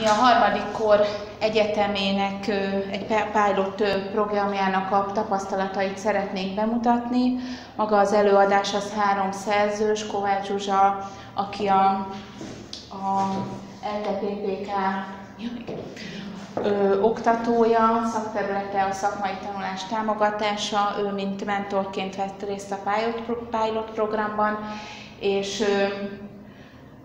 Mi a harmadik kor egyetemének egy pilot programjának a tapasztalatait szeretnénk bemutatni. Maga az előadás az 3 szerzős, Kovács Zsuzsa, aki a LTPPK oktatója, szakterülete a szakmai tanulás támogatása, ő mint mentorként vett részt a pilot programban, és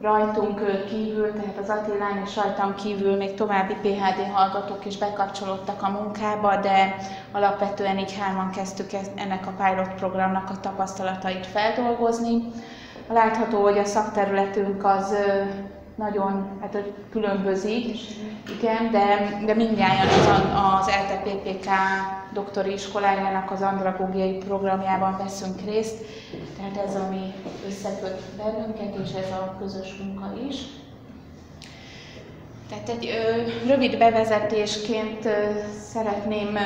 rajtunk kívül, tehát az Attilán és rajtam kívül még további PhD hallgatók is bekapcsolódtak a munkába, de alapvetően így 3-an kezdtük ennek a pilot programnak a tapasztalatait feldolgozni. Látható, hogy a szakterületünk az nagyon különbözik, igen, de mindjárt az LTPPK doktori iskolájának az andragógiai programjában veszünk részt, tehát ez, ami összeköt bennünket, és ez a közös munka is. Tehát egy rövid bevezetésként szeretném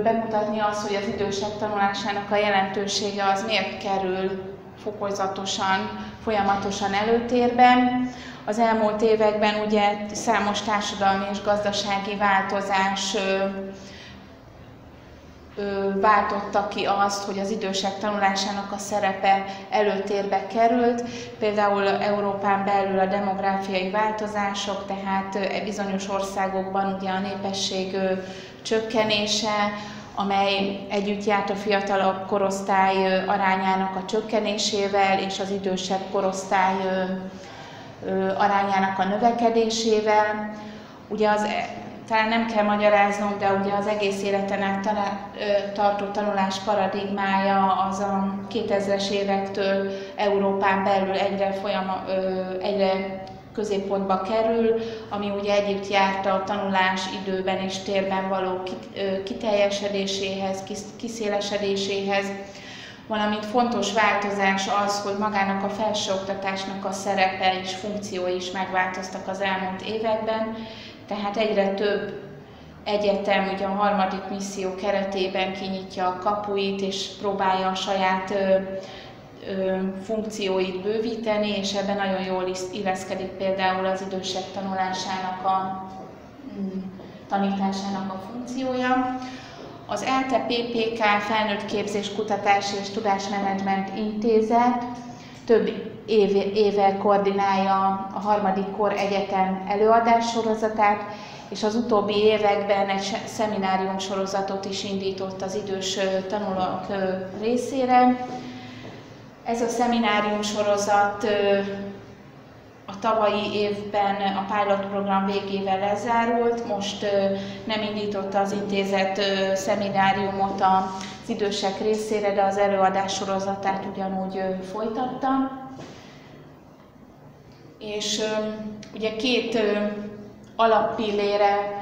bemutatni azt, hogy az idősek tanulásának a jelentősége az miért kerül fokozatosan, folyamatosan előtérben. Az elmúlt években ugye számos társadalmi és gazdasági változás váltotta ki azt, hogy az idősek tanulásának a szerepe előtérbe került. Például Európán belül a demográfiai változások, tehát bizonyos országokban ugye a népesség csökkenése, amely együtt járt a fiatalabb korosztály arányának a csökkenésével és az idősebb korosztály arányának a növekedésével. Ugye talán nem kell magyaráznom, de ugye az egész életen át tartó tanulás paradigmája az a 2000-es évektől Európán belül egyre középpontba kerül, ami ugye együtt járt a tanulás időben és térben való kiteljesedéséhez, kiszélesedéséhez, valamint fontos változás az, hogy magának a felsőoktatásnak a szerepe és funkciói is megváltoztak az elmúlt években, tehát egyre több egyetem ugye a harmadik misszió keretében kinyitja a kapuit és próbálja a saját funkcióit bővíteni, és ebben nagyon jól illeszkedik például az idősek tanulásának tanításának a funkciója. Az LTPPK Felnőtt Képzés, Kutatási és Tudásmenedzsment Intézet több éve koordinálja a harmadik kor egyetem előadássorozatát, és az utóbbi években egy szeminárium sorozatot is indított az idős tanulók részére. Ez a szeminárium sorozat a tavalyi évben a pilot program végével lezárult, most nem indította az intézet szemináriumot az idősek részére, de az előadás sorozatát ugyanúgy folytatta. És ugye 2 alappillére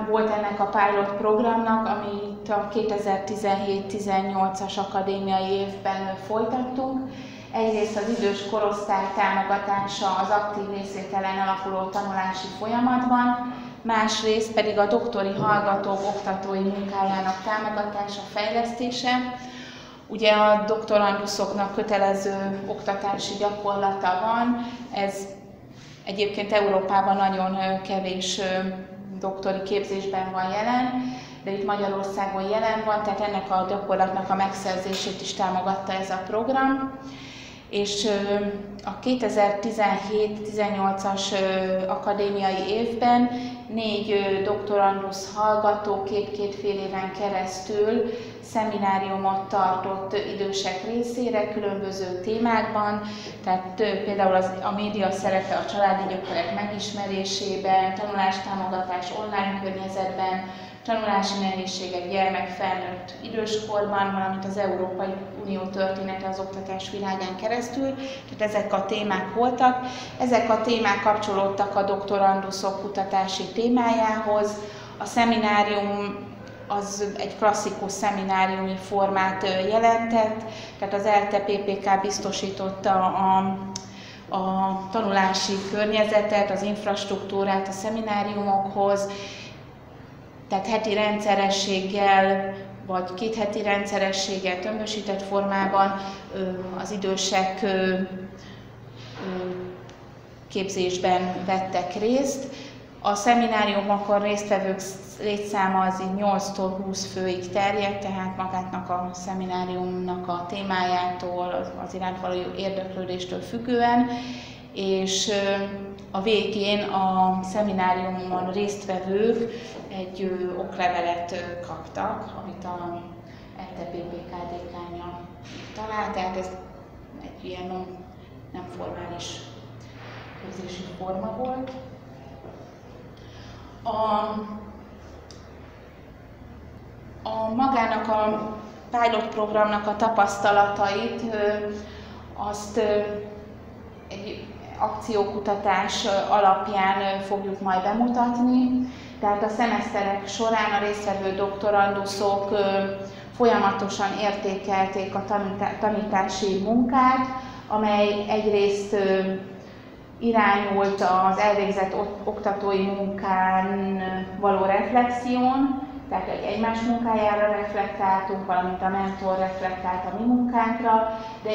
volt ennek a pilot programnak, amit a 2017-18-as akadémiai évben folytattunk. Egyrészt az idős korosztály támogatása az aktív részvételen alapuló tanulási folyamatban, másrészt pedig a doktori hallgatók oktatói munkájának támogatása, fejlesztése. Ugye a doktoranduszoknak kötelező oktatási gyakorlata van, ez egyébként Európában nagyon kevés doktori képzésben van jelen, de itt Magyarországon jelen van, tehát ennek a gyakorlatnak a megszerzését is támogatta ez a program. És a 2017-18-as akadémiai évben 4 doktorandusz hallgató 2-2 fél éven keresztül szemináriumot tartott idősek részére különböző témákban, tehát például a média szerepe a családi gyökerek megismerésében, tanulástámogatás online környezetben, tanulási nehézségek gyermek-felnőtt időskorban, valamint az Európai Unió története az oktatás világán keresztül. Tehát ezek a témák voltak. Ezek a témák kapcsolódtak a doktoranduszok kutatási témájához. A szeminárium az egy klasszikus szemináriumi formát jelentett, tehát az LTPPK biztosította a tanulási környezetet, az infrastruktúrát a szemináriumokhoz, tehát heti rendszerességgel, vagy 2 heti rendszerességgel tömbösített formában az idősek képzésben vettek részt. A szemináriumokon résztvevők létszáma az így 8-tól 20 főig terjed, tehát magátnak a szemináriumnak a témájától, az iránt való érdeklődéstől függően, és a végén a szemináriumon résztvevők egy oklevelet kaptak, amit a ELTE-PPK dékánja talált, tehát ez egy ilyen nem formális képzési forma volt. Magának a pilot programnak a tapasztalatait azt egy akciókutatás alapján fogjuk majd bemutatni. Tehát a szemeszterek során a résztvevő doktoranduszok folyamatosan értékelték a tanítási munkát, amely egyrészt irányult az elvégzett oktatói munkán való reflexión, tehát egymás munkájára reflektáltunk, valamint a mentor reflektált a mi munkánkra, de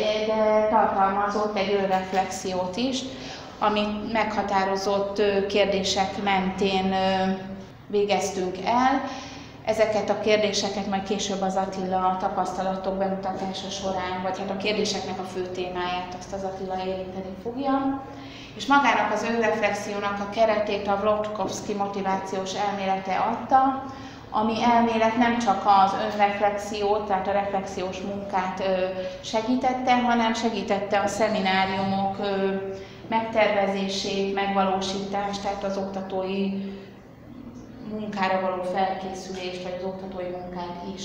tartalmazott egy önreflexiót is, amit meghatározott kérdések mentén végeztünk el. Ezeket a kérdéseket majd később az Attila tapasztalatok bemutatása során, vagy hát a kérdéseknek a fő témáját azt az Attila érinteni fogja. És magának az önreflexiónak a keretét a Vlodkovszky motivációs elmélete adta, ami elmélet nem csak az önreflexiót, tehát a reflexiós munkát segítette, hanem segítette a szemináriumok megtervezését, megvalósítást, tehát az oktatói munkára való felkészülést, vagy az oktatói munkát is.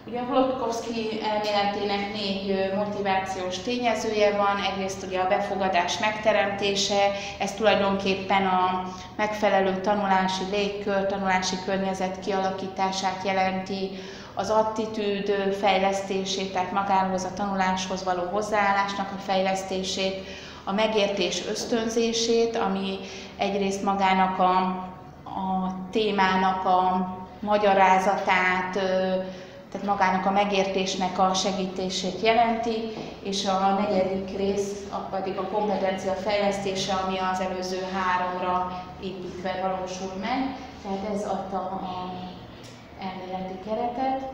Ugye a Vlodkovszky elméletének 4 motivációs tényezője van, egyrészt ugye a befogadás megteremtése, ez tulajdonképpen a megfelelő tanulási légkör, tanulási környezet kialakítását jelenti, az attitűd fejlesztését, tehát magához a tanuláshoz való hozzáállásnak a fejlesztését, a megértés ösztönzését, ami egyrészt magának a témának a magyarázatát, tehát magának a megértésnek a segítését jelenti, és a 4. rész pedig a kompetencia fejlesztése, ami az előző 3-ra építve valósul meg, tehát ez adta a elméleti keretet.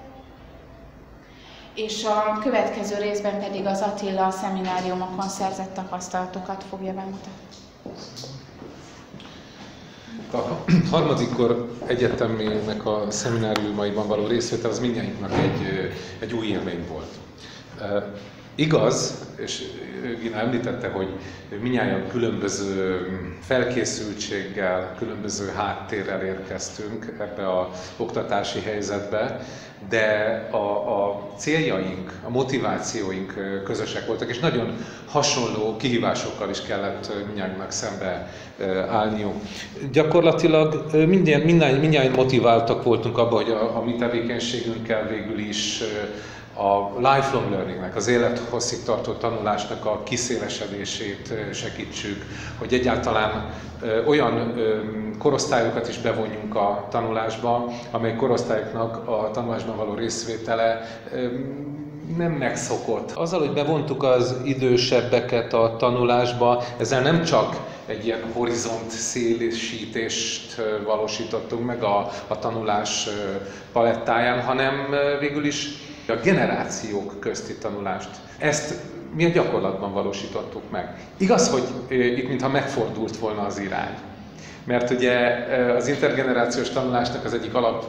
És a következő részben pedig az Attila a szemináriumokon szerzett tapasztalatokat fogja bemutatni. A harmadikkor egyetemének a szemináriumaiban való részvétel az mindjárt egy új élmény volt. Igaz, és Gina említette, hogy mindnyájan különböző felkészültséggel, különböző háttérrel érkeztünk ebbe az oktatási helyzetbe, de a céljaink, a motivációink közösek voltak, és nagyon hasonló kihívásokkal is kellett mindnyájunknak szembe állniuk. Gyakorlatilag mindnyáján motiváltak voltunk abban, hogy a mi tevékenységünkkel végül is a lifelong learningnek, az élethosszig tartó tanulásnak a kiszélesedését segítsük, hogy egyáltalán olyan korosztályokat is bevonjunk a tanulásba, amely korosztályoknak a tanulásban való részvétele nem megszokott. Azzal, hogy bevontuk az idősebbeket a tanulásba, ezzel nem csak egy ilyen horizont szélesítést valósítottunk meg a tanulás palettáján, hanem végül is a generációk közti tanulást. Ezt mi a gyakorlatban valósítottuk meg. Igaz, hogy itt mintha megfordult volna az irány. Mert ugye az intergenerációs tanulásnak az egyik alap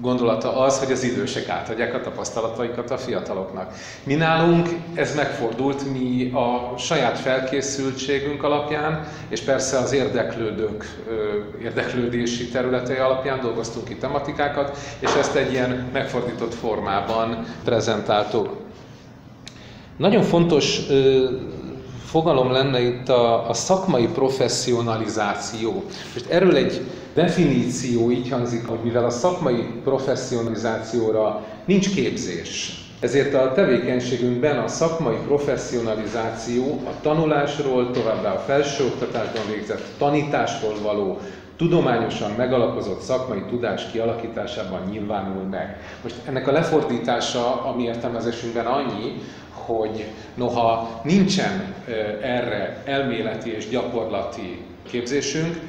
gondolata az, hogy az idősek átadják a tapasztalataikat a fiataloknak. Mi nálunk ez megfordult, mi a saját felkészültségünk alapján, és persze az érdeklődők érdeklődési területei alapján dolgoztunk ki tematikákat, és ezt egy ilyen megfordított formában prezentáltuk. Nagyon fontos fogalom lenne itt a szakmai professzionalizáció. Most erről egy definíció így hangzik, hogy mivel a szakmai professzionalizációra nincs képzés, ezért a tevékenységünkben a szakmai professzionalizáció a tanulásról, továbbá a felsőoktatásban végzett tanításról való tudományosan megalapozott szakmai tudás kialakításában nyilvánul meg. Most ennek a lefordítása a mi értelmezésünkben annyi, hogy noha nincsen erre elméleti és gyakorlati képzésünk,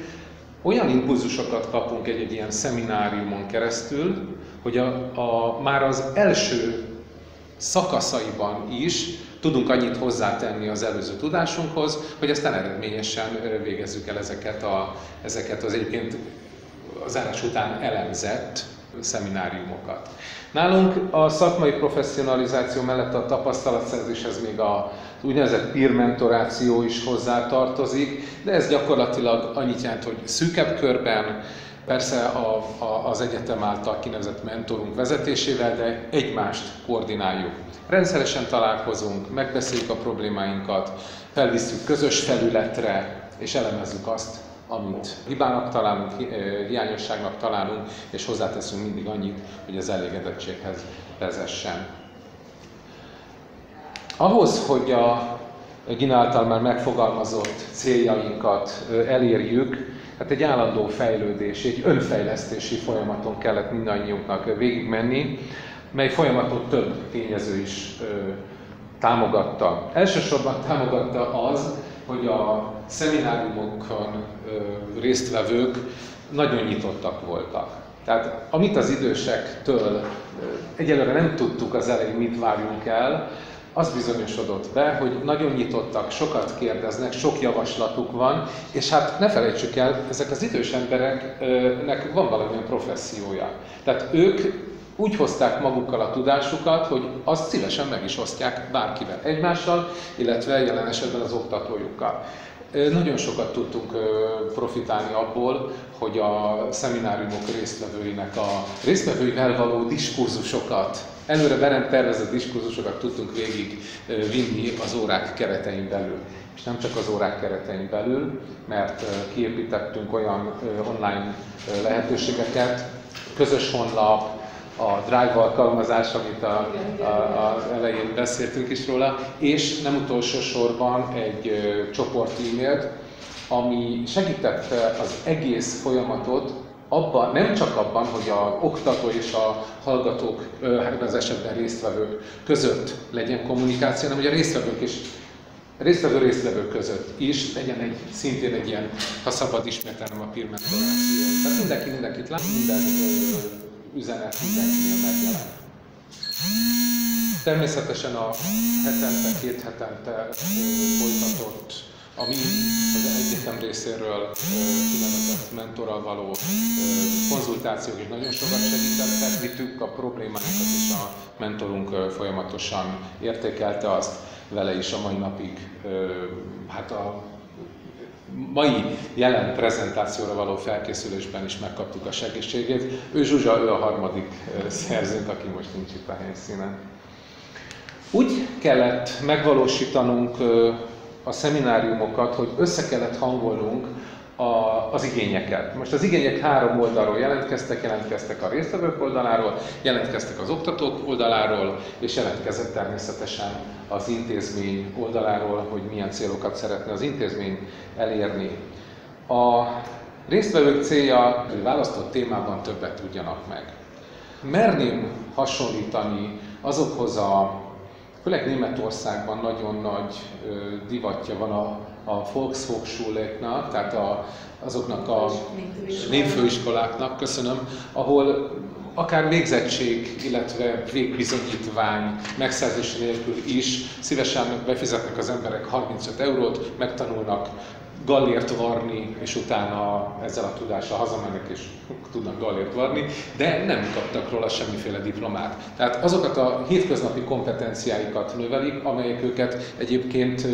olyan impulzusokat kapunk egy ilyen szemináriumon keresztül, hogy már az első szakaszaiban is tudunk annyit hozzátenni az előző tudásunkhoz, hogy aztán eredményesen végezzük el ezeket az egyébként az zárás után elemzett szemináriumokat. Nálunk a szakmai professzionalizáció mellett a tapasztalatszerzéshez még az úgynevezett peer mentoráció is hozzátartozik, de ez gyakorlatilag annyit jelent, hogy szűkebb körben, persze az egyetem által kinevezett mentorunk vezetésével, de egymást koordináljuk. Rendszeresen találkozunk, megbeszéljük a problémáinkat, felvisszük közös felületre, és elemezzük azt, amit hibának találunk, hiányosságnak találunk, és hozzáteszünk mindig annyit, hogy az elégedettséghez vezessen. Ahhoz, hogy a Gina által már megfogalmazott céljainkat elérjük, hát egy állandó fejlődés, egy önfejlesztési folyamaton kellett mindannyiunknak végigmenni, mely folyamatot több tényező is támogatta. Elsősorban támogatta az, hogy a szemináriumokon résztvevők nagyon nyitottak voltak. Tehát amit az idősektől egyelőre nem tudtuk az elején, mit várjunk el, az bizonyosodott be, hogy nagyon nyitottak, sokat kérdeznek, sok javaslatuk van, és hát ne felejtsük el, ezek az idős embereknek van valamilyen professziója. Tehát ők úgy hozták magukkal a tudásukat, hogy azt szívesen meg is osztják bárkivel, egymással, illetve jelen esetben az oktatójukkal. Nagyon sokat tudtunk profitálni abból, hogy a szemináriumok résztvevőinek a résztvevőivel való diskurzusokat, előre be nem tervezett diskurzusokat tudtunk végig vinni az órák keretein belül. És nem csak az órák keretein belül, mert kiépítettünk olyan online lehetőségeket, közös honlap, a Drive alkalmazás, amit az elején beszéltünk is róla, és nem utolsó sorban egy csoport e-mailt, ami segítette az egész folyamatot abban, nem csak abban, hogy az oktató és a hallgatók, ebben az esetben résztvevők között legyen kommunikáció, hanem hogy a résztvevők és résztvevők között is legyen szintén egy ilyen, ha szabad ismételnem, a peer mentoráció. Tehát mindenkit lát, minden üzenet mindenkinél megjelent. Természetesen a hetente, 2 hetente folytatott, ami az egyetem részéről kinevezett mentorral való konzultációk is nagyon sokat segítettek, vittük a problémáinkat, és a mentorunk folyamatosan értékelte azt, vele is a mai napig, hát a mai jelen prezentációra való felkészülésben is megkaptuk a segítségét. Zsuzsa, ő a harmadik szerzőnk, aki most nincs itt a helyszínen. Úgy kellett megvalósítanunk a szemináriumokat, hogy össze kellett hangolnunk az igényeket. Most az igények 3 oldalról jelentkeztek a résztvevők oldaláról, jelentkeztek az oktatók oldaláról, és jelentkezett természetesen az intézmény oldaláról, hogy milyen célokat szeretne az intézmény elérni. A résztvevők célja, hogy választott témában többet tudjanak meg. Merném hasonlítani azokhoz főleg Németországban nagyon nagy divatja van a Volkshochschuléknak, tehát azoknak a névfőiskoláknak, köszönöm, ahol akár végzettség, illetve végbizonyítvány megszerzése nélkül is szívesen befizetnek az emberek 35 eurót, megtanulnak gallért varni, és utána ezzel a tudással hazamennek és tudnak gallért varni, de nem kaptak róla semmiféle diplomát. Tehát azokat a hétköznapi kompetenciáikat növelik, amelyek őket egyébként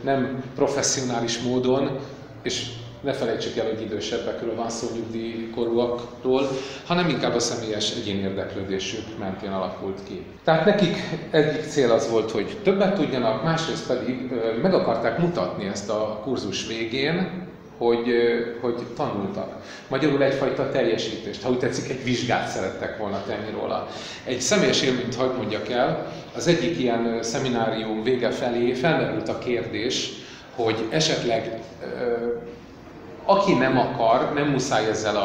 nem professzionális módon, és ne felejtsük el, hogy idősebbekről van szó, nyugdíjkorúakról, hanem inkább a személyes egyéni érdeklődésük mentén alakult ki. Tehát nekik egyik cél az volt, hogy többet tudjanak, másrészt pedig meg akarták mutatni ezt a kurzus végén, hogy tanultak. Magyarul egyfajta teljesítést, ha úgy tetszik, egy vizsgát szerettek volna tenni róla. Egy személyes élményt hadd mondjak el, az egyik ilyen szeminárium vége felé felmerült a kérdés, hogy esetleg aki nem akar, nem muszáj ezzel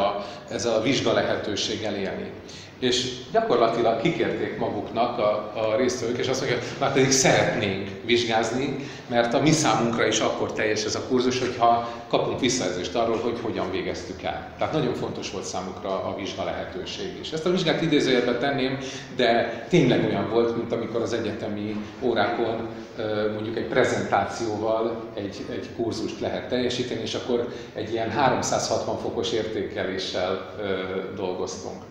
a vizsga lehetőséggel élni. És gyakorlatilag kikérték maguknak a résztvevők, és azt mondják, hogy már pedig szeretnénk vizsgázni, mert a mi számunkra is akkor teljes ez a kurzus, hogyha kapunk visszajelzést arról, hogy hogyan végeztük el. Tehát nagyon fontos volt számukra a vizsga lehetőség is. Ezt a vizsgát idézőjelbe tenném, de tényleg olyan volt, mint amikor az egyetemi órákon mondjuk egy prezentációval egy kurzust lehet teljesíteni, és akkor egy ilyen 360 fokos értékeléssel dolgoztunk.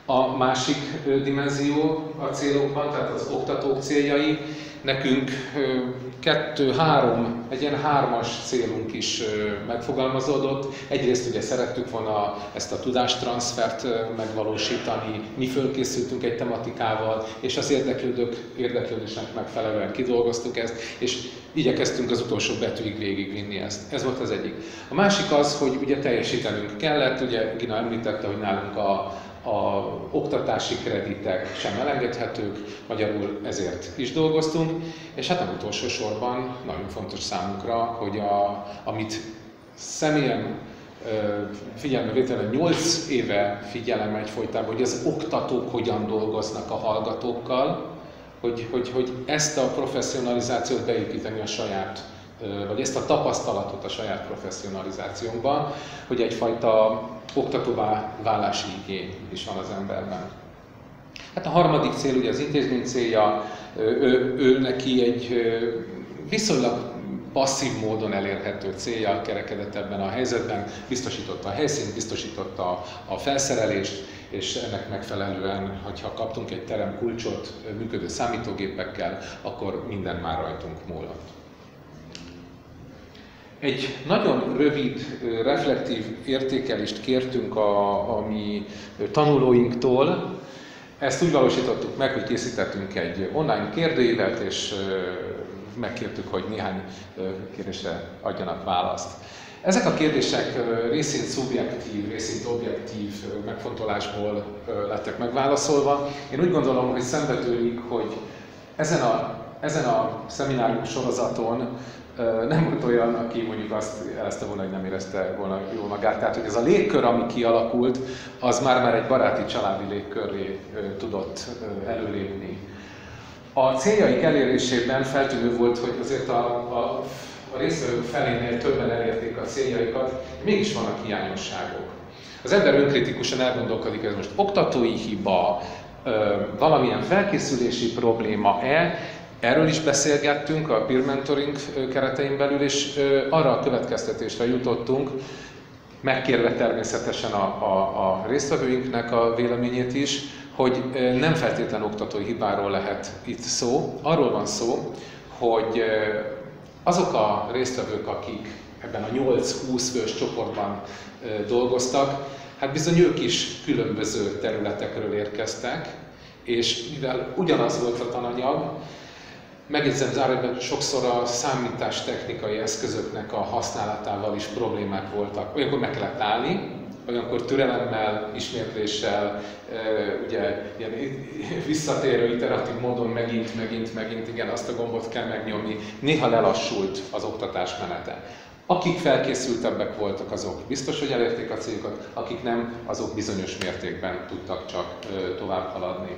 A másik dimenzió a célokban, tehát az oktatók céljai, nekünk egy ilyen 3-as célunk is megfogalmazódott. Egyrészt ugye szerettük volna ezt a tudástranszfert megvalósítani, mi fölkészültünk egy tematikával, és az érdeklődésnek megfelelően kidolgoztuk ezt, és igyekeztünk az utolsó betűig végigvinni ezt. Ez volt az egyik. A másik az, hogy ugye teljesítenünk kellett, ugye Gina említette, hogy nálunk a oktatási kreditek sem elengedhetők, magyarul ezért is dolgoztunk, és hát nem utolsó sorban nagyon fontos számunkra, hogy amit személyen figyelmevételen 8 éve figyelem egyfolytában, hogy az oktatók hogyan dolgoznak a hallgatókkal, hogy ezt a professzionalizációt beépíteni a saját, vagy ezt a tapasztalatot a saját professzionalizációnkban, hogy egyfajta oktatóvá válási igény is van az emberben. Hát a harmadik cél ugye az intézmény célja, ő neki egy viszonylag passzív módon elérhető célja kerekedett ebben a helyzetben, biztosította a helyszínt, biztosította a felszerelést, és ennek megfelelően, hogyha kaptunk egy teremkulcsot működő számítógépekkel, akkor minden már rajtunk múlott. Egy nagyon rövid, reflektív értékelést kértünk a mi tanulóinktól. Ezt úgy valósítottuk meg, hogy készítettünk egy online kérdőívet, és megkértük, hogy néhány kérdésre adjanak választ. Ezek a kérdések részint szubjektív, részint objektív megfontolásból lettek megválaszolva. Én úgy gondolom, hogy szembetűnik, hogy ezen a szeminárium sorozaton nem volt olyan, aki mondjuk azt érezte volna, hogy nem érezte volna jól magát. Tehát, hogy ez a légkör, ami kialakult, az már egy baráti, családi légkörré tudott előlépni. A céljaik elérésében feltűnő volt, hogy azért a résztvevők felénél többen elérték a céljaikat, mégis vannak hiányosságok. Az ember önkritikusan elgondolkodik, hogy ez most oktatói hiba, valamilyen felkészülési probléma-e. Erről is beszélgettünk a peer mentoring keretein belül, és arra a következtetésre jutottunk, megkérve természetesen a résztvevőinknek a véleményét is, hogy nem feltétlen oktatói hibáról lehet itt szó. Arról van szó, hogy azok a résztvevők, akik ebben a 8-20 fős csoportban dolgoztak, hát bizony ők is különböző területekről érkeztek, és mivel ugyanaz volt a tananyag, megjegyzem zárójelben, sokszor a számítástechnikai eszközöknek a használatával is problémák voltak. Olyankor meg kellett állni, olyankor türelemmel, ismétléssel, ugye ilyen visszatérő, iteratív módon megint, igen, azt a gombot kell megnyomni. Néha lelassult az oktatás menete. Akik felkészültebbek voltak, azok biztos, hogy elérték a céljukat, akik nem, azok bizonyos mértékben tudtak csak tovább haladni.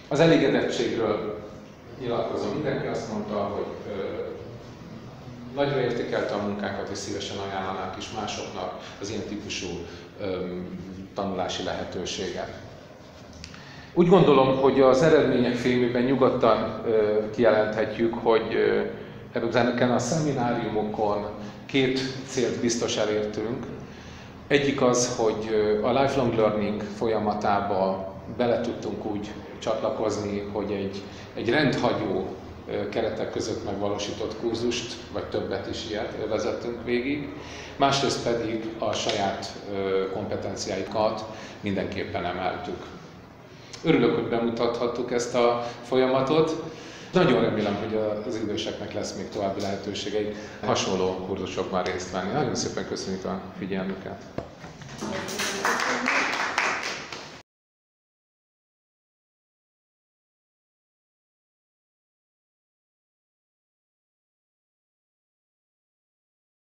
Az elégedettségről nyilatkozom, mindenki azt mondta, hogy nagyra értékelte a munkákat, és szívesen ajánlanák is másoknak az ilyen típusú tanulási lehetőséget. Úgy gondolom, hogy az eredmények fényében nyugodtan kijelenthetjük, hogy ezeken a szemináriumokon 2 célt biztos elértünk. Egyik az, hogy a lifelong learning folyamatába bele tudtunk úgy csatlakozni, hogy egy rendhagyó keretek között megvalósított kurzust, vagy többet is ilyet vezettünk végig. Másrészt pedig a saját kompetenciáikat mindenképpen emeltük. Örülök, hogy bemutathattuk ezt a folyamatot. Nagyon remélem, hogy az időseknek lesz még további lehetőségei hasonló kurzusokban részt venni. Nagyon szépen köszönjük a figyelmüket!